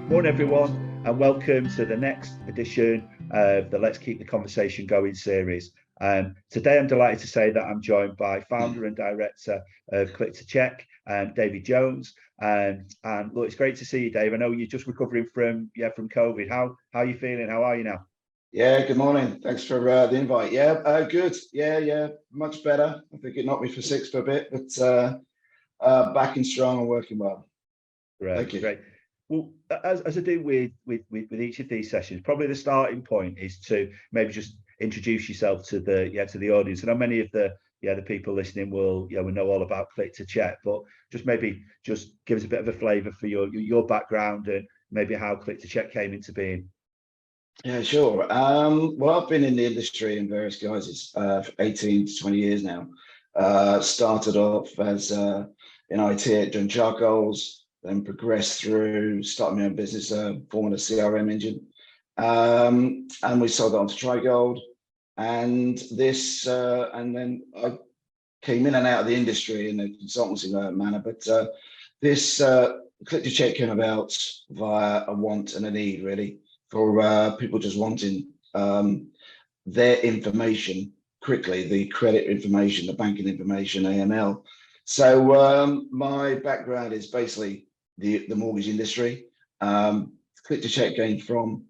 Morning, everyone, and welcome to the next edition of the Let's Keep the Conversation Going series. Today, I'm delighted to say that I'm joined by founder and director of Click to Check, David Jones. And look, it's great to see you, Dave. I know you're just recovering from COVID. How are you feeling? How are you now? Yeah, good morning. Thanks for the invite. Yeah, good. Yeah, much better. I think it knocked me for six for a bit, but back and strong and working well. Thank you. Great. Well, as I do with each of these sessions, probably the starting point is to maybe just introduce yourself to the audience. I know many of the people listening will know all about Click to Check, but just give us a bit of a flavour for your background and maybe how Click to Check came into being. Yeah, sure. Well, I've been in the industry in various guises for 18 to 20 years now. Started off as in IT at John Charcoals, then progressed through, starting my own business, forming a CRM engine. And we sold that on to Trigold. And then I came in and out of the industry in a consultancy manner. But this Click to Check came about via a want and a need, really, for people just wanting their information quickly, the credit information, the banking information, AML. So my background is basically the mortgage industry. Click to Check came from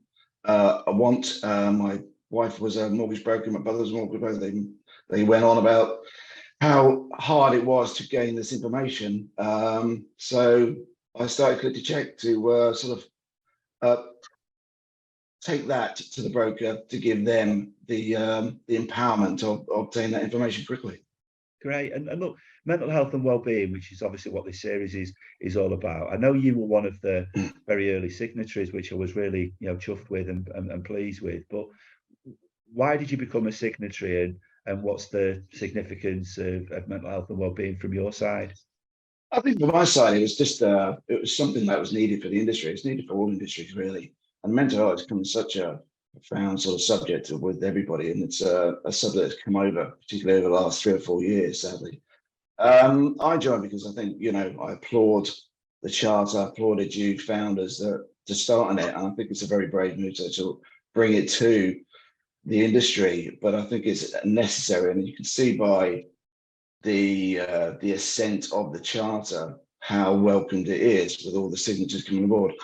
a want. My wife was a mortgage broker, my brother was a mortgage broker. They went on about how hard it was to gain this information. So I started Click to Check to take that to the broker to give them the empowerment of obtaining that information quickly. Great. And look, mental health and well-being, which is obviously what this series is all about. I know you were one of the very early signatories, which I was really chuffed with and pleased with. But why did you become a signatory, and what's the significance of mental health and well-being from your side? I think from my side, it was just it was something that was needed for the industry. It's needed for all industries, really. And mental health has become such a profound sort of subject with everybody, and it's a subject that's come over, particularly over the last 3 or 4 years, sadly. I joined because I think, I applaud the charter, I applauded you founders to start on it, and I think it's a very brave move to bring it to the industry, but I think it's necessary, and you can see by the ascent of the charter how welcomed it is with all the signatures coming aboard.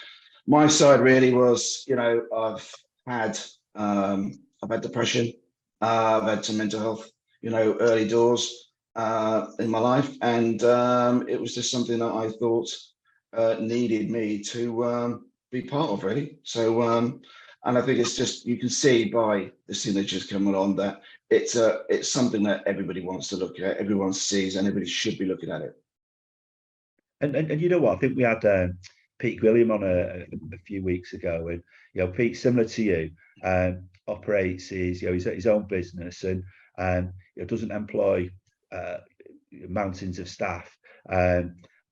My side really was, I've had depression, I've had some mental health, early doors in my life, and it was just something that I thought needed me to be part of, really. So, and I think it's just, you can see by the signatures coming on that it's something that everybody wants to look at, everyone sees, and everybody should be looking at it. And you know what? I think we had Pete William on a few weeks ago, and Pete, similar to you, operates his own business and doesn't employ mountains of staff,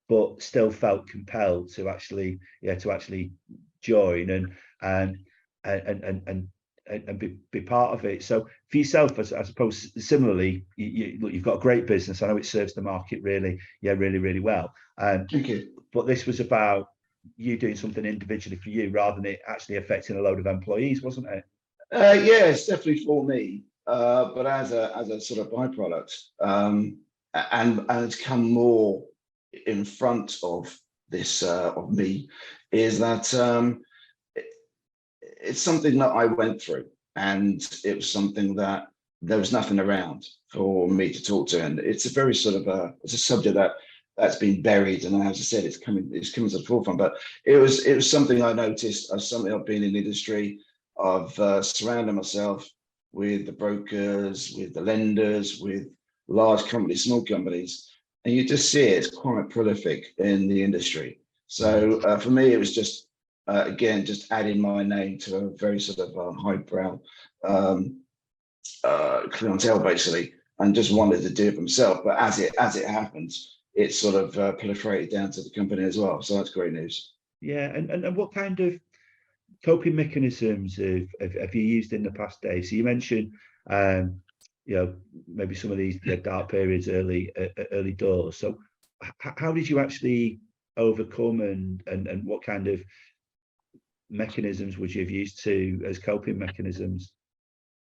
but still felt compelled to actually join and be part of it. So for yourself, I suppose similarly, you've got a great business. I know it serves the market really well. Thank you. But this was about you doing something individually for you rather than it actually affecting a load of employees, wasn't it? Yeah, it's definitely for me, but as a sort of byproduct, and it's come more in front of this of me, is that it's something that I went through, and it was something that there was nothing around for me to talk to, and it's a very sort of it's a subject that's been buried, and as I said, it's coming to the forefront. But it was something I noticed, as something I've been in the industry. I've surrounded myself with the brokers, with the lenders, with large companies, small companies, and you just see it's quite prolific in the industry. So for me, it was just again just adding my name to a very sort of highbrow clientele, basically, and just wanted to do it for myself. But as it happens, it's sort of proliferated down to the company as well. So that's great news. Yeah, and what kind of coping mechanisms have you used in the past, Dave? So you mentioned, maybe some of these dark periods, early doors. So how did you actually overcome and what kind of mechanisms would you have used to as coping mechanisms?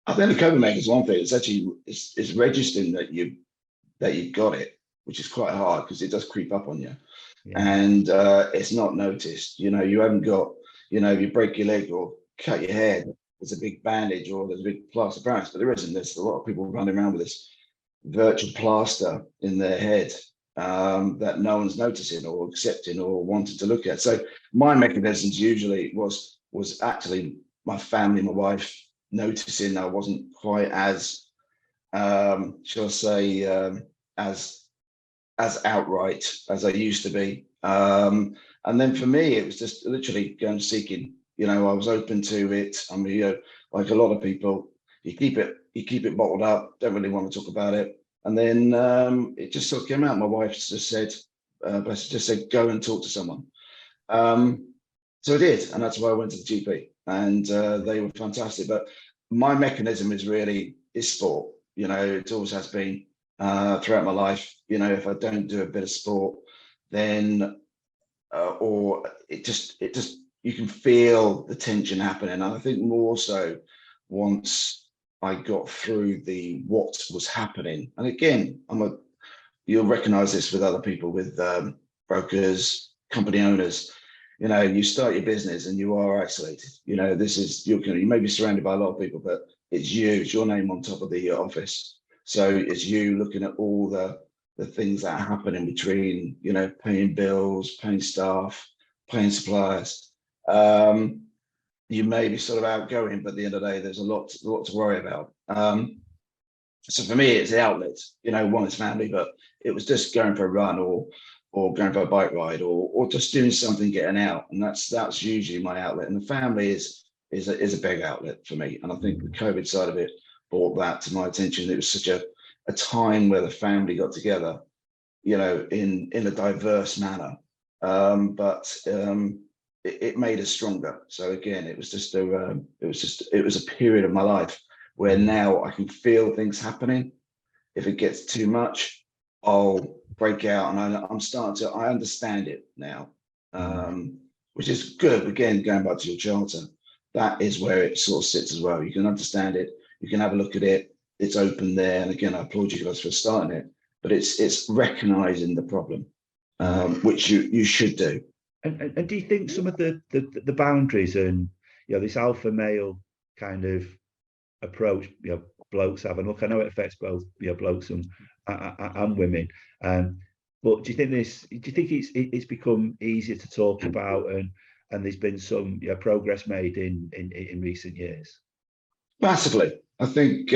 I think the coping mechanism is one thing. It's actually it's registering that you've got it, which is quite hard because it does creep up on you, Yeah. and it's not noticed. You haven't got, if you break your leg or cut your head, there's a big bandage or there's a big plaster branch, but there isn't. There's a lot of people running around with this virtual plaster in their head that no one's noticing or accepting or wanted to look at. So my mechanisms usually was actually my family, my wife noticing I wasn't quite as, shall I say, as outright as I used to be. And then for me, it was just literally going seeking. I was open to it. I mean, like a lot of people, you keep it bottled up, don't really want to talk about it. And then it just sort of came out. My wife just said, go and talk to someone. So I did, and that's why I went to the GP, and they were fantastic. But my mechanism is sport. It always has been throughout my life. If I don't do a bit of sport, then or it just you can feel the tension happening. And I think more so once I got through what was happening. And again, you'll recognize this with other people, with brokers, company owners. You start your business and you are isolated. You may be surrounded by a lot of people, but it's your name on top of the office. So it's you looking at all the things that happen in between, paying bills, paying staff, paying suppliers. You may be sort of outgoing, but at the end of the day, there's a lot to worry about. So for me, it's the outlet. One is family, but it was just going for a run or going for a bike ride or just doing something, getting out, and that's usually my outlet. And the family is a big outlet for me. And I think the COVID side of it brought that to my attention. It was such a time where the family got together, in a diverse manner, but it made us stronger. So again, it was a period of my life where now I can feel things happening. If it gets too much, I'll break out, and I understand it now, which is good. Again, going back to your charter, that is where it sort of sits as well. You can understand it, you can have a look at it, it's open there. And again, I applaud you guys for starting it, but it's recognizing the problem, which you should do. And do you think some of the boundaries and this alpha male kind of approach blokes have, and look, I know it affects both blokes and women, but do you think it's become easier to talk about, and there's been some progress made in recent years? Massively. I think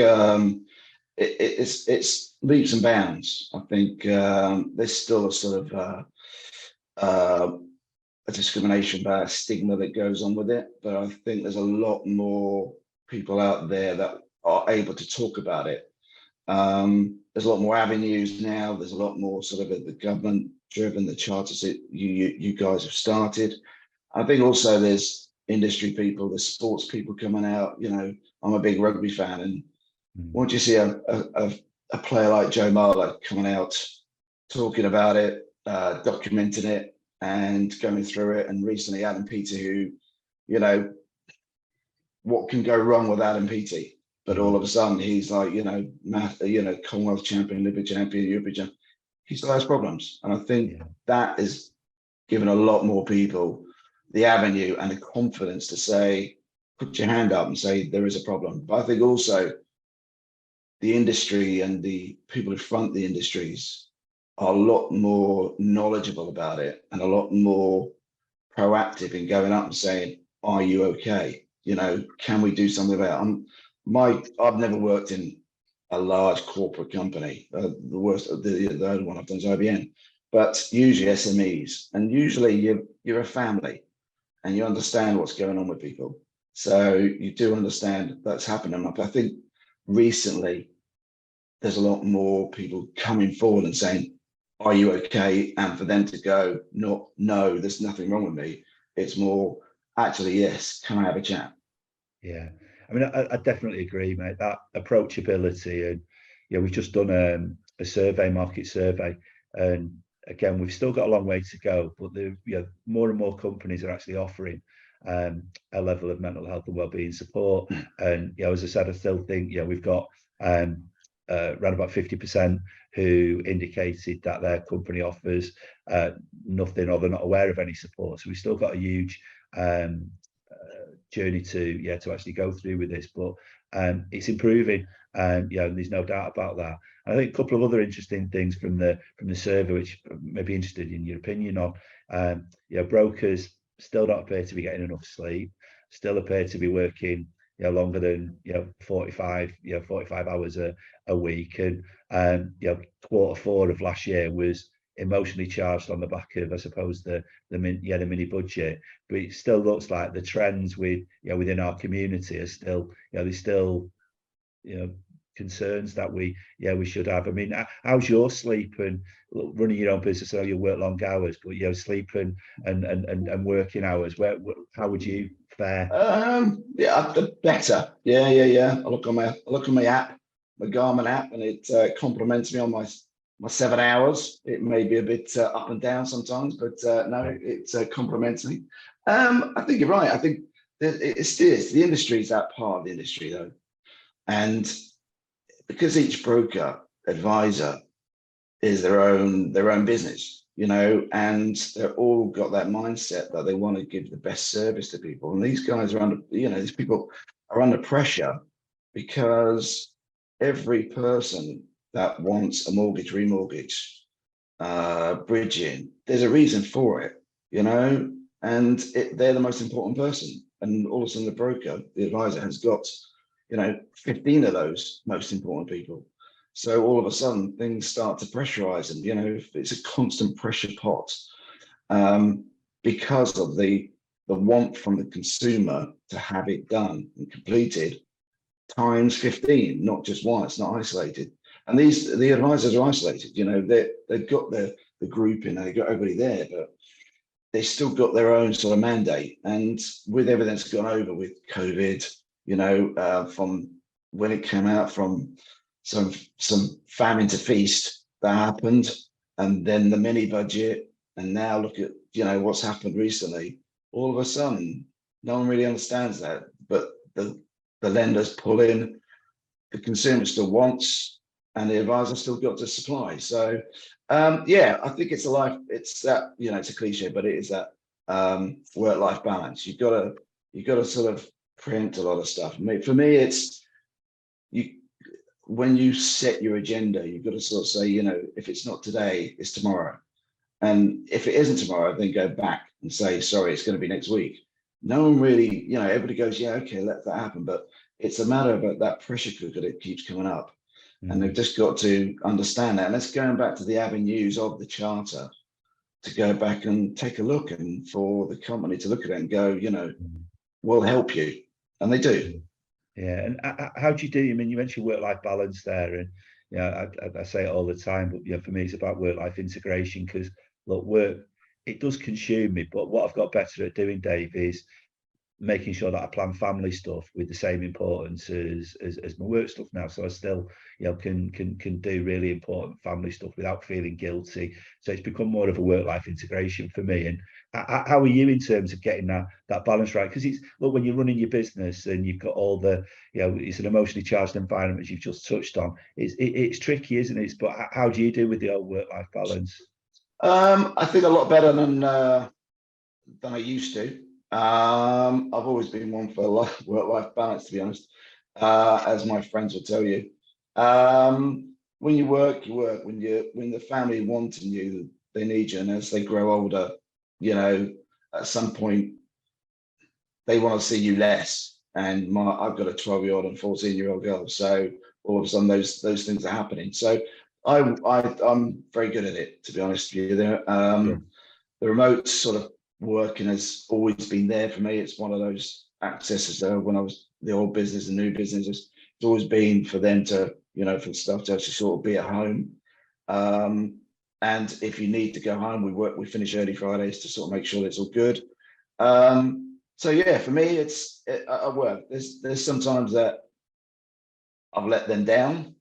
it's leaps and bounds. I think there's still a sort of a discrimination, a stigma that goes on with it, but I think there's a lot more people out there that are able to talk about it. There's a lot more avenues now. There's a lot more sort of the government driven, the charters that you guys have started. I think also there's industry people, there's sports people coming out. I'm a big rugby fan, and once you see a player like Joe Marler coming out, talking about it, documenting it, and going through it, and recently Adam Peaty, who, what can go wrong with Adam Peaty? But all of a sudden he's like, Commonwealth champion, Olympic champion, European champion. He still has problems, and I think that is giving a lot more people the avenue and the confidence to say, put your hand up and say there is a problem. But I think also the industry and the people who front the industries are a lot more knowledgeable about it and a lot more proactive in going up and saying, are you okay? Can we do something about it? I've never worked in a large corporate company. The only one I've done is IBM, but usually SMEs, and usually you're a family and you understand what's going on with people. So you do understand that's happening. I think recently there's a lot more people coming forward and saying, are you okay? And for them to go, no, there's nothing wrong with me. It's more, actually, yes, can I have a chat? Yeah, I mean, I definitely agree, mate. That approachability, and we've just done a market survey, and again, we've still got a long way to go, but more and more companies are actually offering a level of mental health and wellbeing support. And as I said, I still think we've got around about 50% who indicated that their company offers nothing, or they're not aware of any support. So we've still got a huge journey to actually go through with this, but it's improving. There's no doubt about that. I think a couple of other interesting things from the survey, which may be interested in your opinion on. Brokers still don't appear to be getting enough sleep, still appear to be working longer than 45 hours a week, and Q4 of last year was emotionally charged on the back of, I suppose, the mini budget, but it still looks like the trends within our community are still there's still concerns that we should have. I mean, how's your sleep and running your own business? I know you work long hours, but sleep and working hours, how would you fare? Better. I look on my app, my Garmin app, and it compliments me on my 7 hours. It may be a bit up and down sometimes, but no, it compliments me. I think you're right. I think it's the industry is that part of the industry though, and because each broker advisor is their own business, and they're all got that mindset that they want to give the best service to people. And these guys are under, these people are under pressure because every person that wants a mortgage, remortgage, bridging, there's a reason for it, and they're the most important person. And all of a sudden the broker, the advisor, has got 15 of those most important people. So all of a sudden things start to pressurize them. It's a constant pressure pot, because of the want from the consumer to have it done and completed times 15, not just one. It's not isolated. And the advisors are isolated. They've got the group in, they've got everybody there, but they still got their own sort of mandate. And with everything that's gone over with COVID, from when it came out from some famine to feast that happened, and then the mini budget, and now look at what's happened recently. All of a sudden, no one really understands that, but the lenders pull in, the consumer still wants, and the advisor still got to supply. So I think it's that, it's a cliche, but it is that work-life balance. You've got to sort of preempt a lot of stuff. For me, it's when you set your agenda, you've got to sort of say, if it's not today, it's tomorrow. And if it isn't tomorrow, then go back and say, sorry, it's going to be next week. No one really, everybody goes, yeah, okay, let that happen. But it's a matter of that pressure cooker that keeps coming up. Mm-hmm. And they've just got to understand that. And let's go back to the avenues of the charter to go back and take a look, and for the company to look at it and go, we'll help you. And they do. Yeah. And how do you do? I mean, you mentioned work-life balance there, and I say it all the time, but for me, it's about work-life integration, because look, work, it does consume me, but what I've got better at doing, Dave, is making sure that I plan family stuff with the same importance as my work stuff now. So I still, can do really important family stuff without feeling guilty. So it's become more of a work-life integration for me. And how are you in terms of getting that balance right? Because when you're running your business and you've got all the, it's an emotionally charged environment, as you've just touched on. It's tricky, isn't it? But how do you do with the old work-life balance? I think a lot better than I used to. I've always been one for work-life balance, to be honest, as my friends will tell you. When you work, you work. When the family wanting you, they need you, and as they grow older, at some point they want to see you less. And I've got a 12-year-old and 14-year-old girl, so all of a sudden those things are happening. So I'm very good at it, to be honest with you. The remote sort of working has always been there for me. It's one of those accesses when I was the old business and new business. It's always been for them to, for staff to actually sort of be at home. And if you need to go home, we finish early Fridays to sort of make sure that it's all good. So yeah, for me, I work. There's sometimes that I've let them down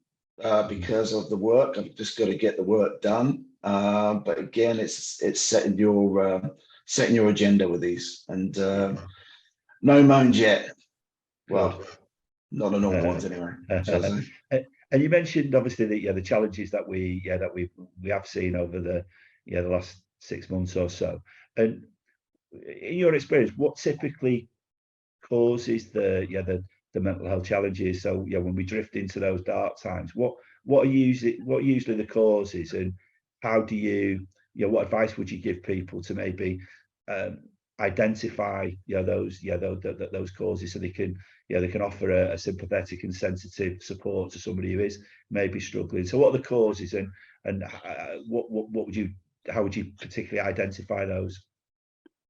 because of the work. I've just got to get the work done. But again, it's setting your agenda with these, and No moans yet. Well, Good. not the normal ones anyway, shall I say. And you mentioned obviously that the challenges that we have seen over the last 6 months or so. And in your experience, what typically causes the mental health challenges? So when we drift into those dark times, what are usually the causes, and how do what advice would you give people to maybe um, identify those causes, so they can offer a sympathetic and sensitive support to somebody who is maybe struggling? So what are the causes, and what would you how would you particularly identify those?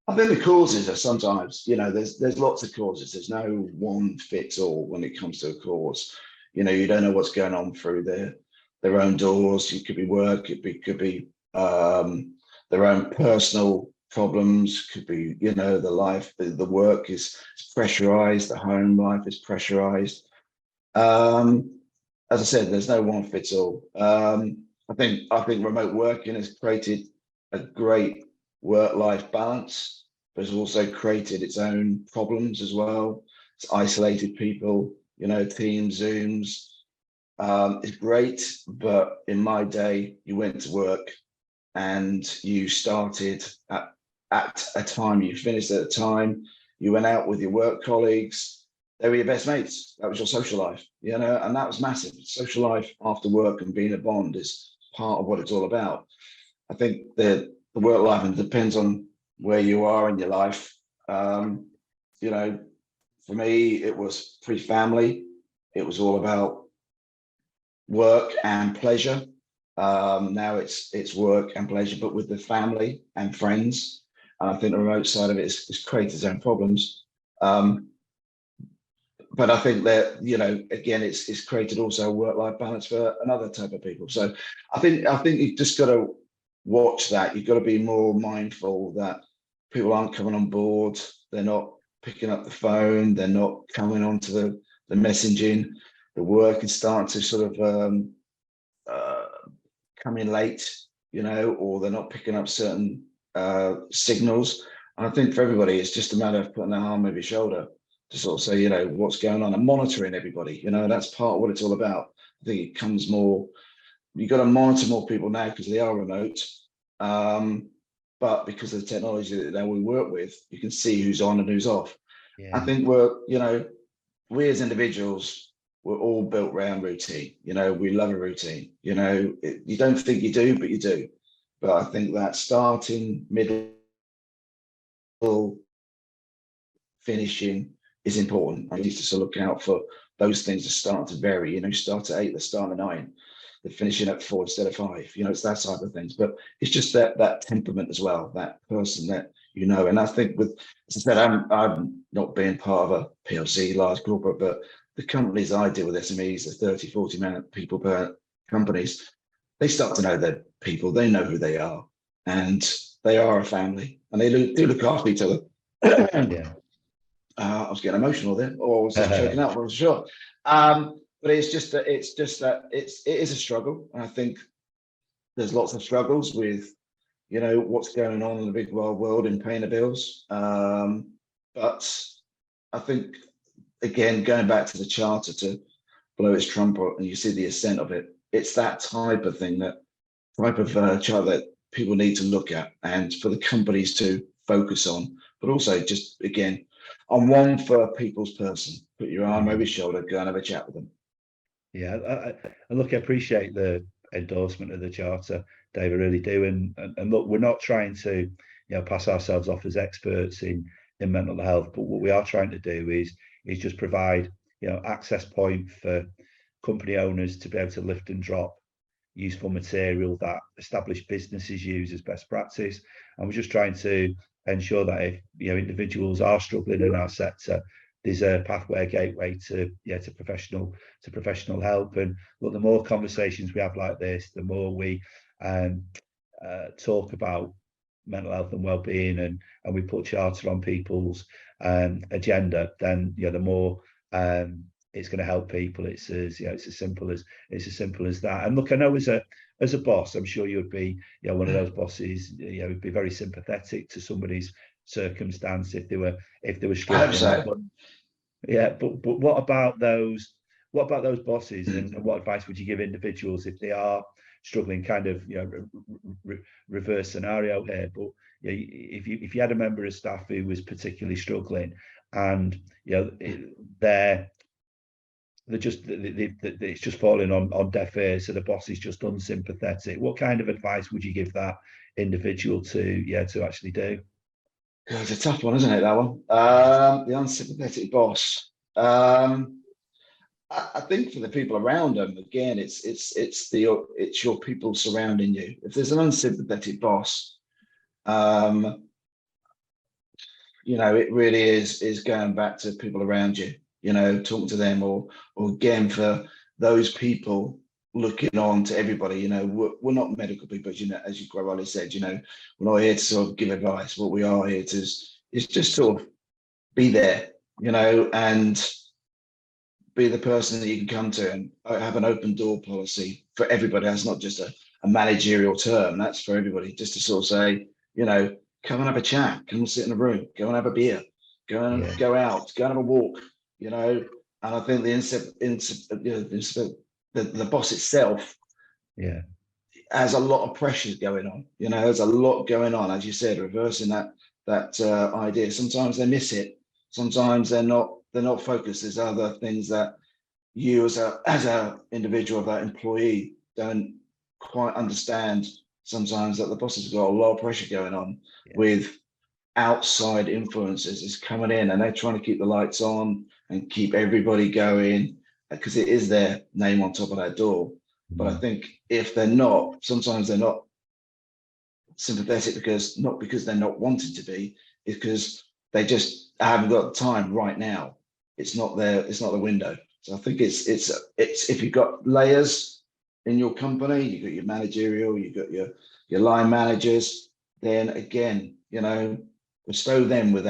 I think the causes are sometimes, there's lots of causes. There's no one fits all when it comes to a cause. You don't know what's going on through their own doors. It could be work, could be their own personal problems, could be, the life, the work is pressurized, the home life is pressurized. As I said, there's no one fits all. I think remote working has created a great work-life balance, but it's also created its own problems as well. It's isolated people, Teams, Zooms. It's great, but in my day, you went to work and you started at a time, you finished at a time, you went out with your work colleagues, they were your best mates. That was your social life, and that was massive. Social life after work and being a bond is part of what it's all about. I think the work life, and depends on where you are in your life. For me, it was pre-family. It was all about work and pleasure. Now it's work and pleasure, but with the family and friends. And I think the remote side of it is created its own problems. But I think that, again, it's created also a work-life balance for another type of people. So I think you've just got to watch that. You've got to be more mindful that people aren't coming on board. They're not picking up the phone. They're not coming onto the messaging. The work is starting to sort of come in late, or they're not picking up certain signals. And I think for everybody, it's just a matter of putting their arm over your shoulder to sort of say, what's going on, and monitoring everybody. That's part of what it's all about. I think it comes more, you've got to monitor more people now because they are remote. But because of the technology that we work with, you can see who's on and who's off. Yeah. I think we as individuals, we're all built around routine. We love a routine. You don't think you do, but you do. But I think that starting, middle, finishing is important. I need to look out for those things to start to vary. Start at 8, they start at 9. They're finishing at 4 instead of 5. It's that side of things. But it's just that temperament as well, that person that And I think as I said, I'm not being part of a PLC, large corporate, but the companies I deal with, SMEs, the 30, 40 man people per companies, they start to know their people. They know who they are, and they are a family, and they do look after each other. Yeah. I was getting emotional there, or I was just choking up. I wasn't sure. But it's just that it is a struggle, and I think there's lots of struggles with what's going on in the big wide world in paying the bills. But I think, again, going back to the charter to blow its trumpet, and you see the ascent of it, it's that type of thing, that type of charter that people need to look at, and for the companies to focus on, but also just, again, on one for people's person. Put your arm over his shoulder, go and have a chat with them. Yeah, and look, I appreciate the endorsement of the charter, Dave. I really do. And look, we're not trying to pass ourselves off as experts in mental health, but what we are trying to do is just provide access point for company owners to be able to lift and drop useful material that established businesses use as best practice. And we're just trying to ensure that if individuals are struggling in our sector, there's a pathway, a gateway to professional help. And look, the more conversations we have like this, the more we talk about mental health and well-being, and we put charter on people's agenda, then the more it's going to help people. It's as simple as that. And look, I know as a boss, I'm sure you would be one of those bosses, would be very sympathetic to somebody's circumstance if they were I hope struggling. so. But, yeah, but what about those? What about those bosses, and what advice would you give individuals if they are struggling? Kind of, reverse scenario here, but if you had a member of staff who was particularly struggling, and they're it's just falling on deaf ears, so the boss is just unsympathetic. What kind of advice would you give that individual to actually do? It's a tough one, isn't it, that one? The unsympathetic boss. I think for the people around them, again, it's your people surrounding you. If there's an unsympathetic boss, it really is going back to people around you, talking to them, or again, for those people looking on to everybody. We're not medical people, as you quite rightly said. We're not here to sort of give advice. What we are here to is just sort of be there, and be the person that you can come to, and have an open door policy for everybody. That's not just a managerial term. That's for everybody, just to sort of say, come and have a chat, come and sit in a room, go and have a beer, go and go out, go and have a walk, And I think the boss itself, has a lot of pressures going on. There's a lot going on, as you said, reversing that idea. Sometimes they miss it. Sometimes they're not focused. There's other things that you as a individual, that employee, don't quite understand sometimes, that the boss has got a lot of pressure going on with outside influences is coming in, and they're trying to keep the lights on and keep everybody going, because it is their name on top of that door. But I think if sometimes they're not sympathetic, because they're not wanting to be, it's because they just haven't got the time right now. It's not the window. So I think it's if you've got layers in your company, you've got your managerial, you've got your line managers, then again, bestow them with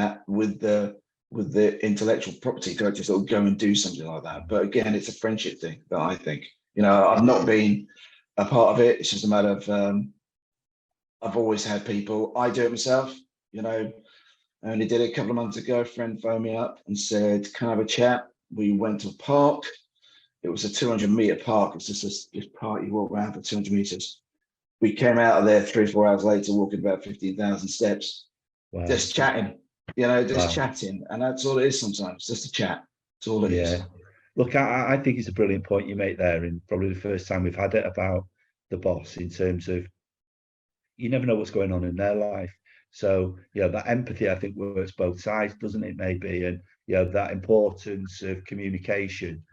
the intellectual property to actually sort of go and do something like that. But again, it's a friendship thing that I think, I've not been a part of it. It's just a matter of, I've always had people. I do it myself, I only did it a couple of months ago. A friend phoned me up and said, can I have a chat? We went to a park. It was a 200-meter park. It's just this park you walk around for 200 meters. We came out of there 3-4 hours later, walking about 15,000 steps, just chatting, chatting. And that's all it is sometimes, just a chat. That's all it is. Look, I think it's a brilliant point you make there, and probably the first time we've had it about the boss, in terms of you never know what's going on in their life. So, that empathy, I think, works both sides, doesn't it, maybe? And, that importance of communication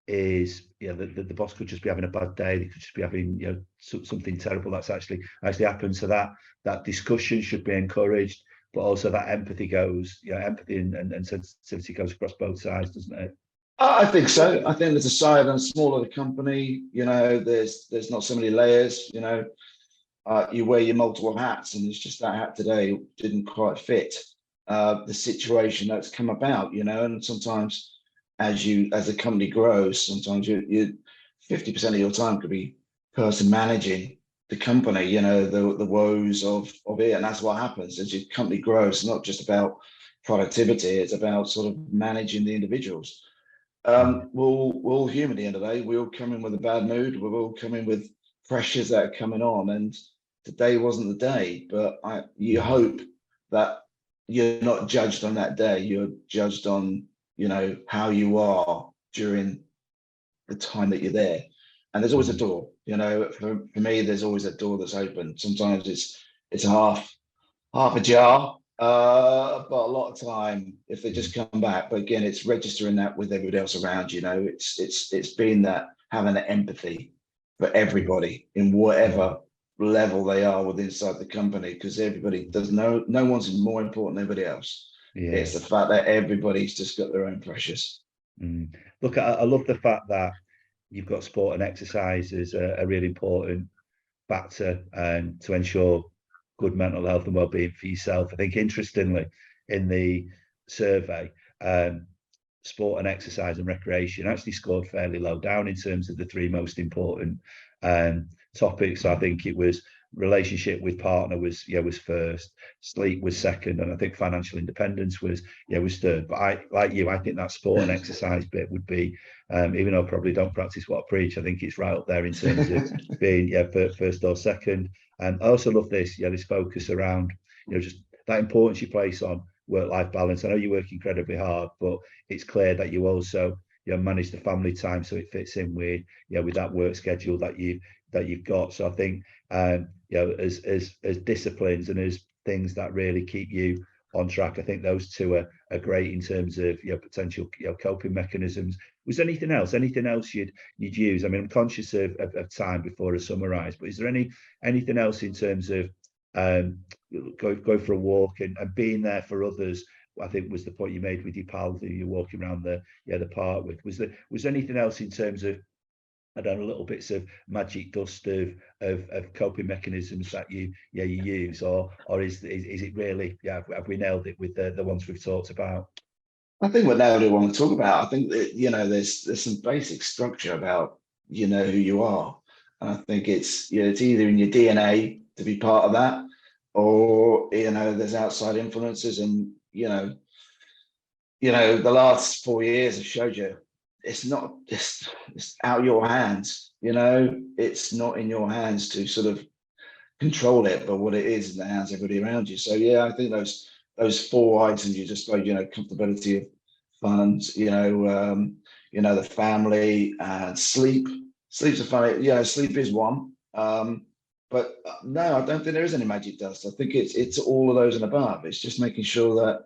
is, the boss could just be having a bad day. They could just be having, something terrible that's actually happened. So that discussion should be encouraged, but also that empathy goes, empathy and sensitivity goes across both sides, doesn't it? I think so. I think there's a side and smaller the company, there's not so many layers, you wear your multiple hats, and it's just that hat today didn't quite fit the situation that's come about, and sometimes as the company grows, sometimes you 50% of your time could be person managing the company, the woes of it. And that's what happens as your company grows. It's not just about productivity, it's about sort of managing the individuals. We're all human at the end of the day. We all come in with a bad mood. We're all coming with pressures that are coming on, and today wasn't the day. But you hope that you're not judged on that day. You're judged on, how you are during the time that you're there. And there's always a door, for me, there's always a door that's open. Sometimes it's half ajar, but a lot of time, if they just come back. But again, it's registering that with everybody else around, it's being that, having that empathy for everybody in whatever level they are within inside the company, because everybody does no one's more important than anybody else. It's the fact that everybody's just got their own pressures. Look, I love the fact that you've got sport and exercise as a really important factor to ensure good mental health and well-being for yourself. I think, interestingly, in the survey, sport and exercise and recreation actually scored fairly low down in terms of the three most important topics. So I think it was relationship with partner was first, sleep was second, and I think financial independence was third. But I, like you, I think that sport and exercise bit would be, even though I probably don't practice what I preach, I think it's right up there in terms of being first or second. And I also love this focus around just that importance you place on work-life balance. I know you work incredibly hard, but it's clear that you also manage the family time so it fits in with with that work schedule that you've got. So I think as disciplines and as things that really keep you on track, I think those two are great in terms of potential coping mechanisms. Was there anything else you'd use? I mean, I'm conscious of time before I summarize, but is there anything else in terms of go for a walk and being there for others? I think was the point you made with your pal who you're walking around the park with. Was there anything else in terms of, I don't know, little bits of magic dust of coping mechanisms that you use, or is it really have we nailed it with the ones we've talked about? I think we nailed it when we talk about. I think that there's some basic structure about who you are, and I think it's it's either in your DNA to be part of that, or there's outside influences, and the last 4 years have showed you it's not just it's out of your hands. It's not in your hands to sort of control it, but what it is in the hands of everybody around you. So I think those 4 items you just spoke, comfortability of funds, the family and sleep. Sleep's a funny, sleep is one. But no, I don't think there is any magic dust. I think it's all of those and above. It's just making sure that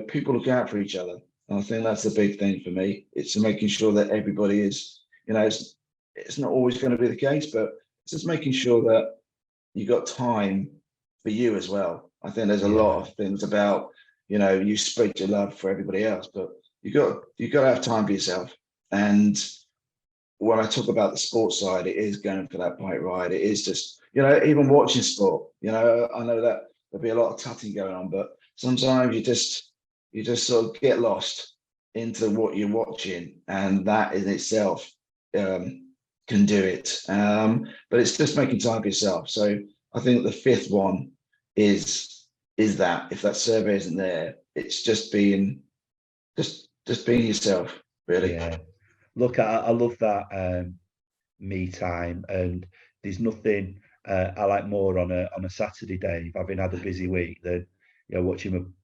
people look out for each other. And I think that's the big thing for me. It's making sure that everybody is, it's not always going to be the case, but it's just making sure that you got time for you as well. I think there's a lot of things about, you spread your love for everybody else, but you got to have time for yourself. And when I talk about the sports side, it is going for that bike ride. It is just, even watching sport, I know that there'll be a lot of tutting going on, but sometimes you just sort of get lost into what you're watching, and that in itself can do it. But it's just making time for yourself. So I think the 5th one is that if that survey isn't there, it's just being yourself, really. Yeah. Look, I love that me time, and there's nothing I like more on a Saturday day, having had a busy week, than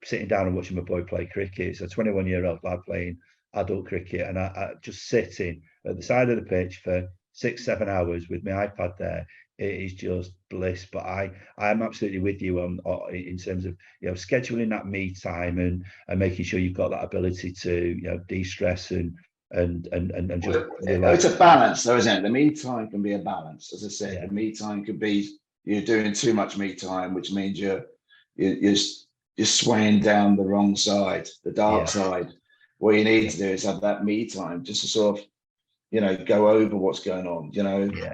sitting down and watching my boy play cricket. It's a 21-year-old lad playing adult cricket, and I just sitting at the side of the pitch for 6-7 hours with my iPad there. It is just bliss. But I'm absolutely with you on in terms of scheduling that me time and making sure you've got that ability to de-stress and just it's a balance though, isn't it? The me time can be a balance. As I said, the me time could be you're doing too much me time, which means you're swaying down the wrong side, the dark side. What you need to do is have that me time, just to sort of go over what's going on,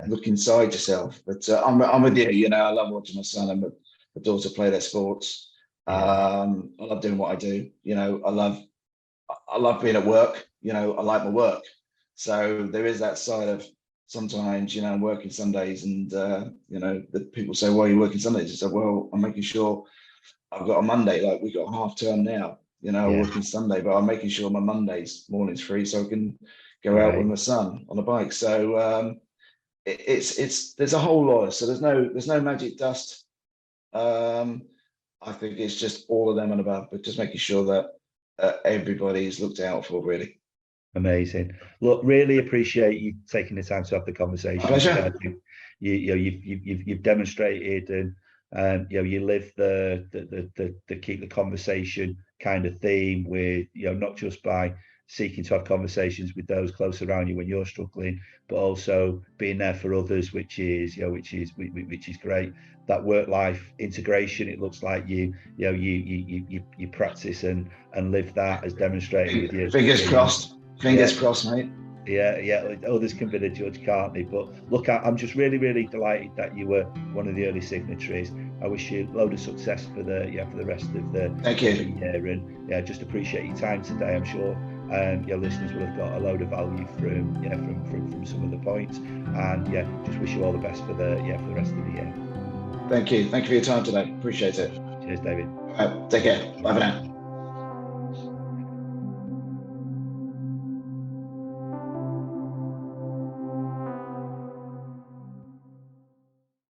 look inside yourself. But I'm with you. I love watching my son and my daughter play their sports. I love doing what I do. I love being at work. I like my work. So there is that side of sometimes, I'm working Sundays, and the people say, "Why are you working Sundays?" I say, "Well, I'm making sure I've got a Monday, like we've got half term now, working Sunday, but I'm making sure my Mondays morning's free so I can go out with my son on a bike." So there's a whole lot. So there's no magic dust. I think it's just all of them and above, but just making sure that everybody's looked out for, really. Amazing. Look, really appreciate you taking the time to have the conversation. Pleasure. You've demonstrated, and you live the keep the conversation kind of theme with not just by seeking to have conversations with those close around you when you're struggling, but also being there for others, which is great. That work-life integration, it looks like you practice and live that, as demonstrated with your fingers crossed. Fingers crossed, mate. Yeah. Others can be the judge, can't they? But look, I'm just really, really delighted that you were one of the early signatories. I wish you a load of success for the rest of the year, and just appreciate your time today. I'm sure your listeners will have got a load of value from some of the points, and just wish you all the best for the rest of the year. Thank you. Thank you for your time today. Appreciate it. Cheers, David. Take care. Bye for now.